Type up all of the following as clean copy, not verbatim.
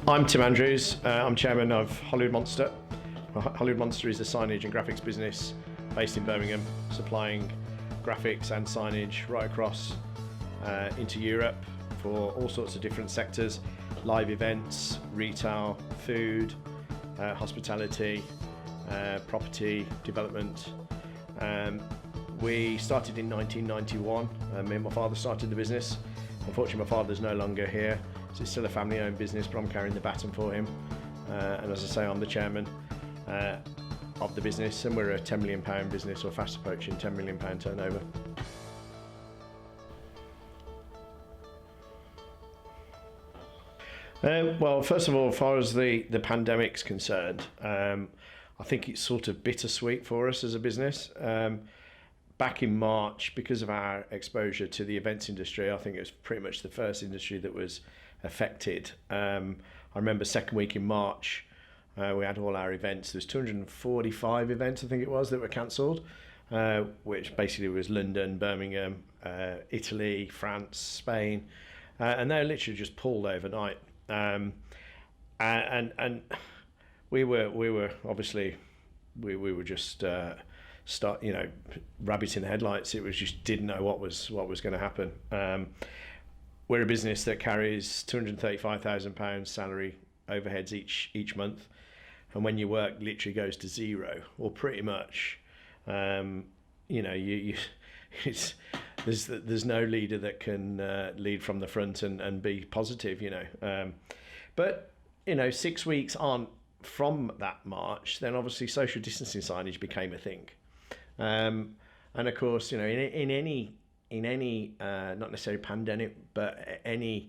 I'm Tim Andrews. I'm chairman of Hollywood Monster. Hollywood Monster is a signage and graphics business based in Birmingham, supplying graphics and signage right across into Europe for all sorts of different sectors: live events, retail, food, hospitality, property development. We started in 1991. Me and my father started the business. Unfortunately, my father's no longer here, so it's still a family-owned business, but I'm carrying the baton for him. And as I say, I'm the chairman of the business, and we're a £10 million business, or fast approaching £10 million turnover. Well, first of all, as far as the pandemic's concerned, I think it's sort of bittersweet for us as a business. Back in March, because of our exposure to the events industry, I think it was pretty much the first industry that was affected. I remember second week in March, we had all our events. There was 245 events, I think it was, that were cancelled, which basically was London, Birmingham, Italy, France, Spain, and they were literally just pulled overnight. And we were obviously we were just rabbit in the headlights. It was just didn't know what was going to happen. We're a business that carries £235,000 salary overheads each month, and when your work literally goes to zero, or pretty much, there's no leader that can lead from the front and be positive, but 6 weeks on from that March, then obviously social distancing signage became a thing. And of course, in any not necessarily pandemic, but any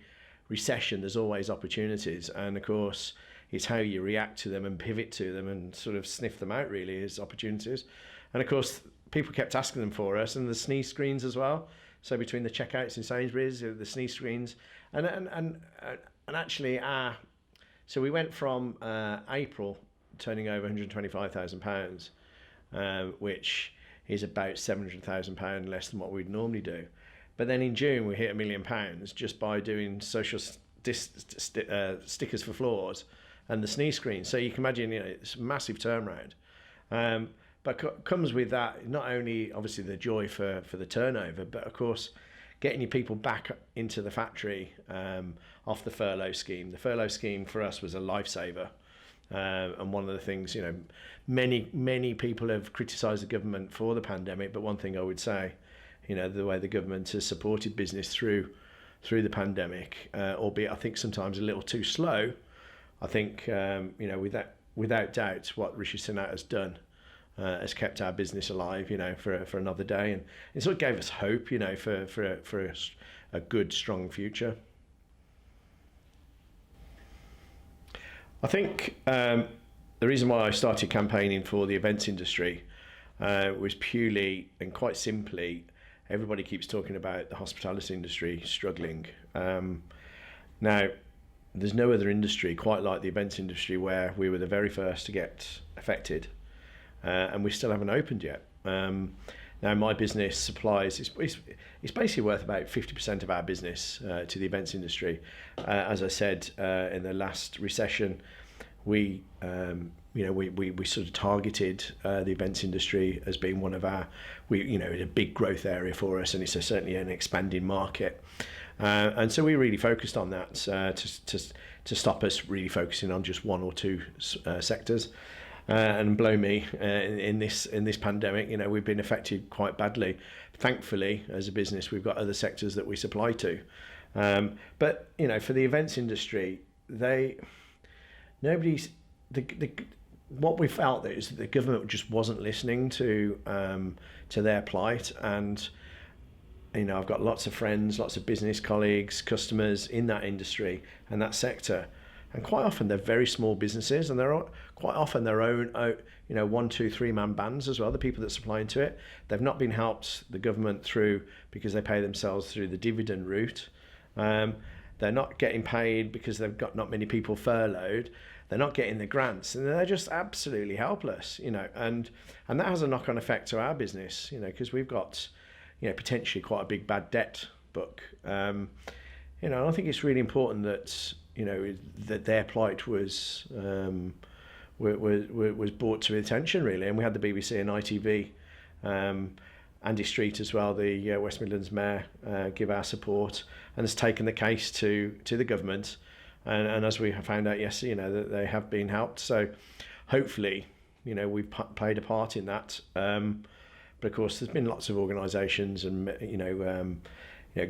recession, there's always opportunities. And of course, it's how you react to them and pivot to them and sort of sniff them out, really, as opportunities. And of course, people kept asking them for us, and the sneeze screens as well. So between the checkouts in Sainsbury's, the sneeze screens, and actually so we went from April turning over £125,000, which is about £700,000 less than what we'd normally do. But then in June, we hit £1 million just by doing social stickers for floors and the sneeze screen. So you can imagine, it's a massive turnaround. But comes with that, not only obviously the joy for the turnover, but of course, getting your people back into the factory off the furlough scheme. The furlough scheme for us was a lifesaver. And one of the things, many people have criticised the government for the pandemic, but one thing I would say, the way the government has supported business through the pandemic, albeit I think sometimes a little too slow. I think, without doubt, what Rishi Sunak has done has kept our business alive, for another day, and it sort of gave us hope, for a good, strong future. I think the reason why I started campaigning for the events industry was purely and quite simply, everybody keeps talking about the hospitality industry struggling. Now, there's no other industry quite like the events industry where we were the very first to get affected, and we still haven't opened yet. Now, my business supplies, it's basically worth about 50% of our business to the events industry. As I said, in the last recession, we sort of targeted the events industry as being one of our, a big growth area for us, and it's certainly an expanding market. And so we really focused on that to stop us really focusing on just one or two sectors. And blow me, in this pandemic, we've been affected quite badly. Thankfully, as a business, we've got other sectors that we supply to. But for the events industry, what we felt is that the government just wasn't listening to their plight. And I've got lots of friends, lots of business colleagues, customers in that industry and that sector. And quite often they're very small businesses, and they're quite often their own, 1, 2, 3 man bands as well. The people that supply into it, they've not been helped the government through because they pay themselves through the dividend route. They're not getting paid because they've got not many people furloughed. They're not getting the grants, and they're just absolutely helpless. And that has a knock-on effect to our business. Because we've got, potentially quite a big bad debt book. I think it's really important that that their plight was brought to attention, really. And we had the BBC and ITV, Andy Street as well, the West Midlands Mayor, give our support and has taken the case to the government. And as we have found out yesterday, that they have been helped. So hopefully, we've played a part in that. But of course, there's been lots of organisations and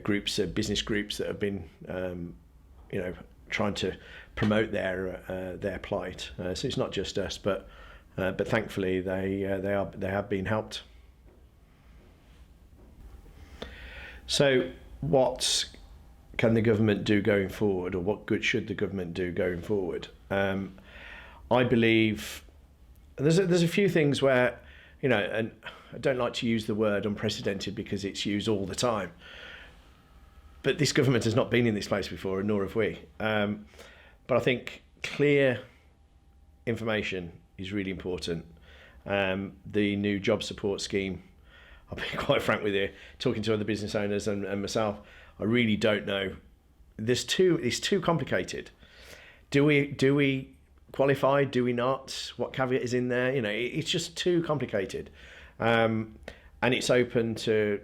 groups, business groups that have been trying to promote their plight. So it's not just us, but thankfully they have been helped. So what can the government do going forward, or what good should the government do going forward? I believe there's a few things where, and I don't like to use the word unprecedented because it's used all the time. But this government has not been in this place before, and nor have we. But I think clear information is really important. The new job support scheme, I'll be quite frank with you, talking to other business owners and myself, I really don't know. It's too complicated. Do we qualify? Do we not? What caveat is in there? It's just too complicated. And it's open to,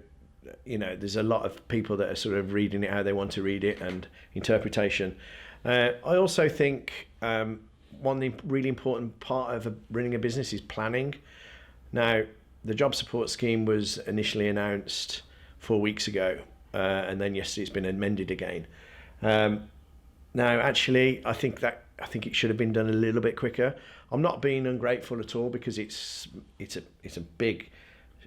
there's a lot of people that are sort of reading it how they want to read it and interpretation. I also think one really important part of running a business is planning. Now, the job support scheme was initially announced 4 weeks ago, and then yesterday it's been amended again. Now, actually, I think it should have been done a little bit quicker. I'm not being ungrateful at all, because it's a big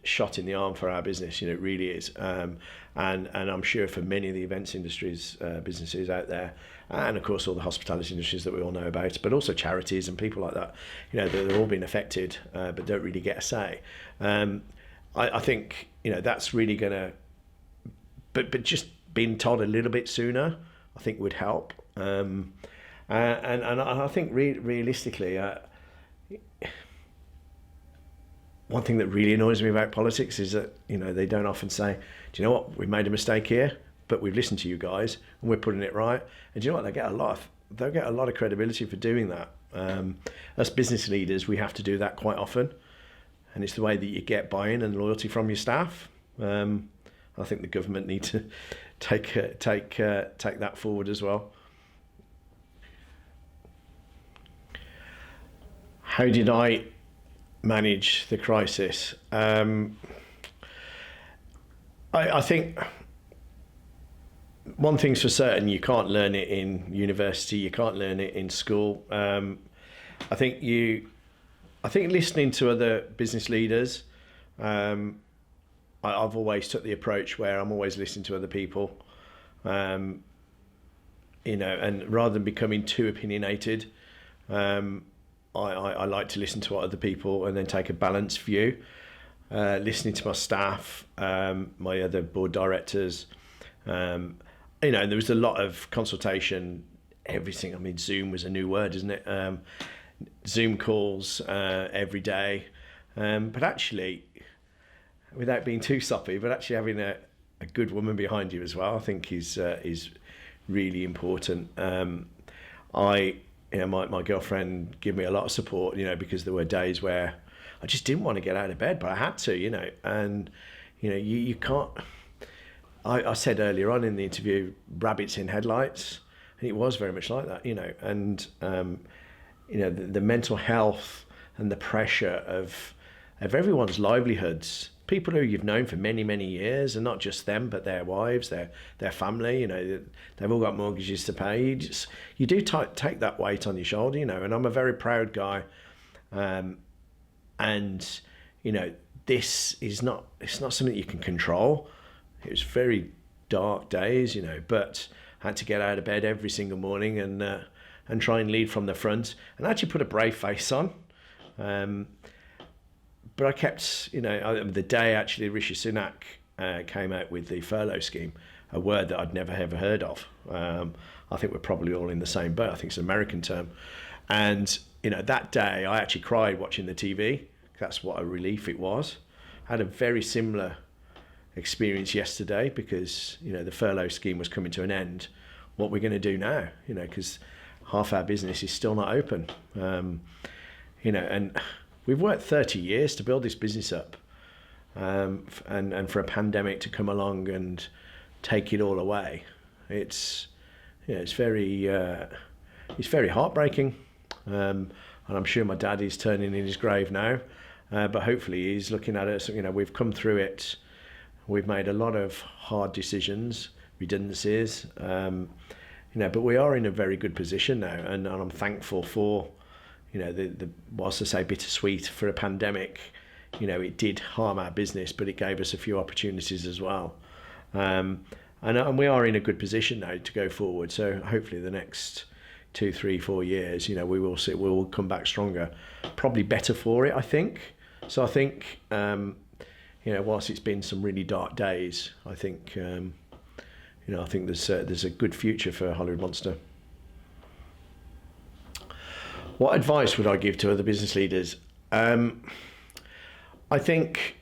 shot in the arm for our business. It really is, and I'm sure for many of the events industries businesses out there, and of course all the hospitality industries that we all know about, but also charities and people like that, they're all being affected, but don't really get a say. I think that's really gonna, but just being told a little bit sooner, I think would help. And I think realistically, one thing that really annoys me about politics is that they don't often say, do you know what, we've made a mistake here, but we've listened to you guys and we're putting it right. And do you know what, they'll get a lot of credibility for doing that. Us business leaders, we have to do that quite often, and it's the way that you get buy-in and loyalty from your staff. I think the government need to take that forward as well. How did I manage the crisis? I think one thing's for certain: you can't learn it in university, you can't learn it in school. I think listening to other business leaders, I've always took the approach where I'm always listening to other people, and rather than becoming too opinionated, I like to listen to what other people and then take a balanced view. Listening to my staff, my other board directors, there was a lot of consultation. Everything. I mean, Zoom was a new word, isn't it? Zoom calls every day, but actually, without being too soppy, but actually having a good woman behind you as well, I think is really important. My girlfriend gave me a lot of support, because there were days where I just didn't want to get out of bed, but I had to, and you can't. I said earlier on in the interview, rabbits in headlights, and it was very much like that, and the mental health and the pressure of everyone's livelihoods, people who you've known for many, many years, and not just them, but their wives, their family, they've all got mortgages to pay. You do take that weight on your shoulder, and I'm a very proud guy. And this is it's not something you can control. It was very dark days, but I had to get out of bed every single morning and try and lead from the front and actually put a brave face on. But I kept, the day actually Rishi Sunak came out with the furlough scheme, a word that I'd never ever heard of. I think we're probably all in the same boat. I think it's an American term. And, that day I actually cried watching the TV. That's what a relief it was. I had a very similar experience yesterday because, the furlough scheme was coming to an end what we're going to do now, because half our business is still not open, and we've worked 30 years to build this business up, and for a pandemic to come along and take it all away, it's very heartbreaking, and I'm sure my dad is turning in his grave now, but hopefully he's looking at us. We've come through it. We've made a lot of hard decisions, redundancies, but we are in a very good position now, and I'm thankful for, the whilst I say bittersweet for a pandemic, it did harm our business, but it gave us a few opportunities as well. And we are in a good position now to go forward. So hopefully the next 2, 3, 4 years, we will come back stronger, probably better for it, I think. So I think, whilst it's been some really dark days, I think, I think there's a good future for Hollywood Monster. What advice would I give to other business leaders? I think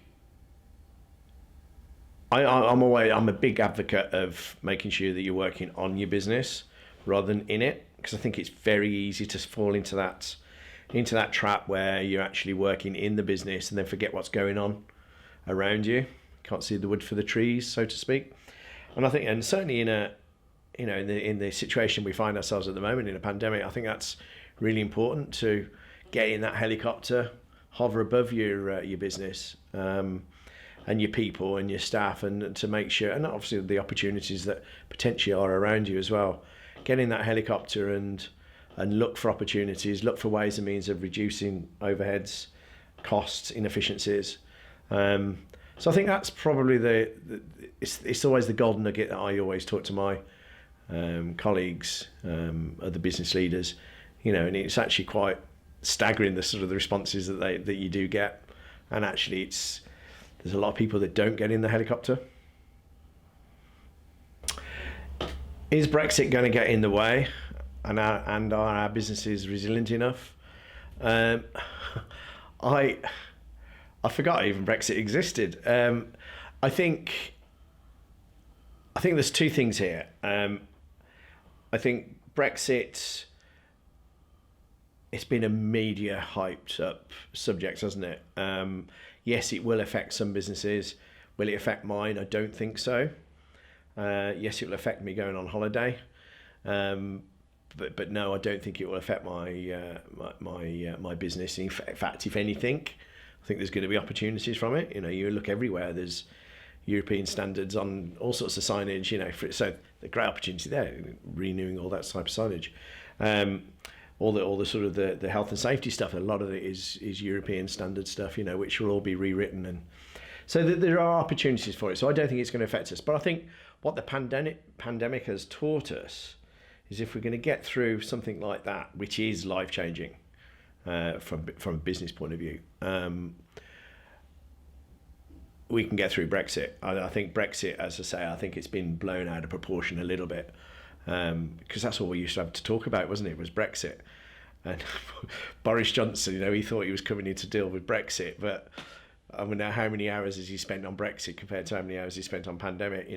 I'm a big advocate of making sure that you're working on your business rather than in it, because I think it's very easy to fall into that trap where you're actually working in the business and then forget what's going on around you. Can't see the wood for the trees, so to speak. And I think, and certainly in the situation we find ourselves at the moment in a pandemic, I think that's really important to get in that helicopter, hover above your business, and your people and your staff, and to make sure, and obviously the opportunities that potentially are around you as well. Get in that helicopter and look for opportunities, look for ways and means of reducing overheads, costs, inefficiencies. So I think that's probably it's always the golden nugget that I always talk to my colleagues, other business leaders, and it's actually quite staggering the sort of the responses that you do get. And actually there's a lot of people that don't get in the helicopter. Is Brexit going to get in the way, and are our businesses resilient enough? I forgot even Brexit existed. I think there's two things here. I think Brexit, it's been a media hyped up subject, hasn't it? Yes, it will affect some businesses. Will it affect mine? I don't think so. Yes, it will affect me going on holiday. But no, I don't think it will affect my business. In fact, if anything, I think there's going to be opportunities from it. You look everywhere. There's European standards on all sorts of signage. So the great opportunity there, renewing all that type of signage. All the sort of the health and safety stuff. A lot of it is European standard stuff. Which will all be rewritten, and so there are opportunities for it. So I don't think it's going to affect us. But I think what the pandemic has taught us is, if we're going to get through something like that, which is life changing from a business point of view, we can get through Brexit. I think Brexit, as I say, I think it's been blown out of proportion a little bit, because that's all we used to have to talk about, wasn't it? Was Brexit. And Boris Johnson, he thought he was coming in to deal with Brexit, but I mean, how many hours has he spent on Brexit compared to how many hours he spent on pandemic?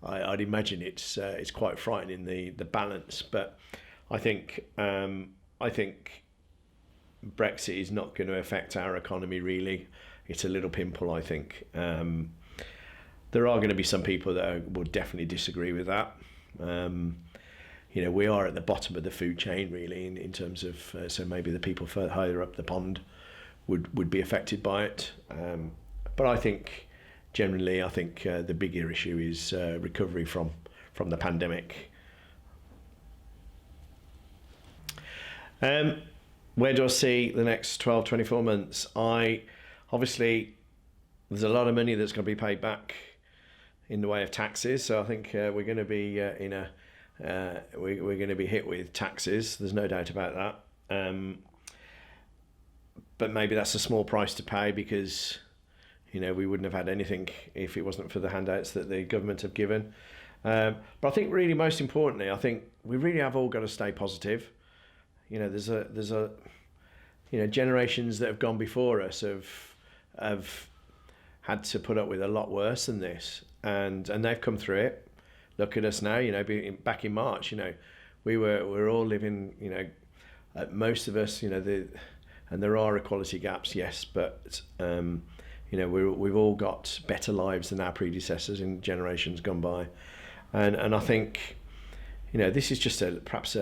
I'd imagine it's quite frightening, the balance. But I think Brexit is not going to affect our economy really. It's a little pimple, I think. There are going to be some people that will definitely disagree with that. We are at the bottom of the food chain really in terms of, so maybe the people further higher up the pond would be affected by it. But I think generally, the bigger issue is recovery from the pandemic. Where do I see the next 12, 24 months? Obviously, there's a lot of money that's going to be paid back in the way of taxes. So I think we're going to be we're going to be hit with taxes. There's no doubt about that. But maybe that's a small price to pay, because we wouldn't have had anything if it wasn't for the handouts that the government have given. But I think really most importantly, I think we really have all got to stay positive. There's a generations that have gone before us have had to put up with a lot worse than this, and they've come through it. look at us now. Back in March, we're all living, most of us, and there are equality gaps, yes, but we've all got better lives than our predecessors in generations gone by, and I think, this is just it's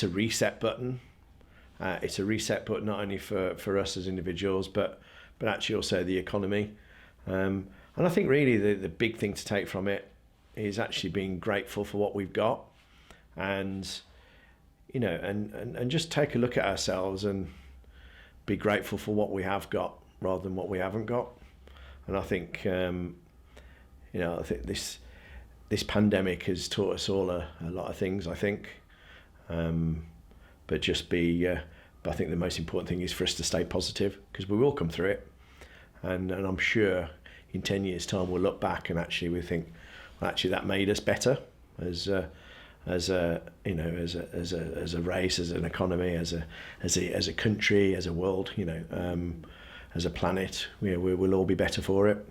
a reset button. It's a reset button not only for us as individuals, but actually also the economy. And I think really the big thing to take from it is actually being grateful for what we've got, and and just take a look at ourselves and be grateful for what we have got rather than what we haven't got. And I think I think this pandemic has taught us all a lot of things, I think. But I think the most important thing is for us to stay positive, because we will come through it, and I'm sure in 10 years' time we'll look back and actually we think, well, actually that made us better as a race, as an economy, as a country, as a world, as a planet. We'll all be better for it.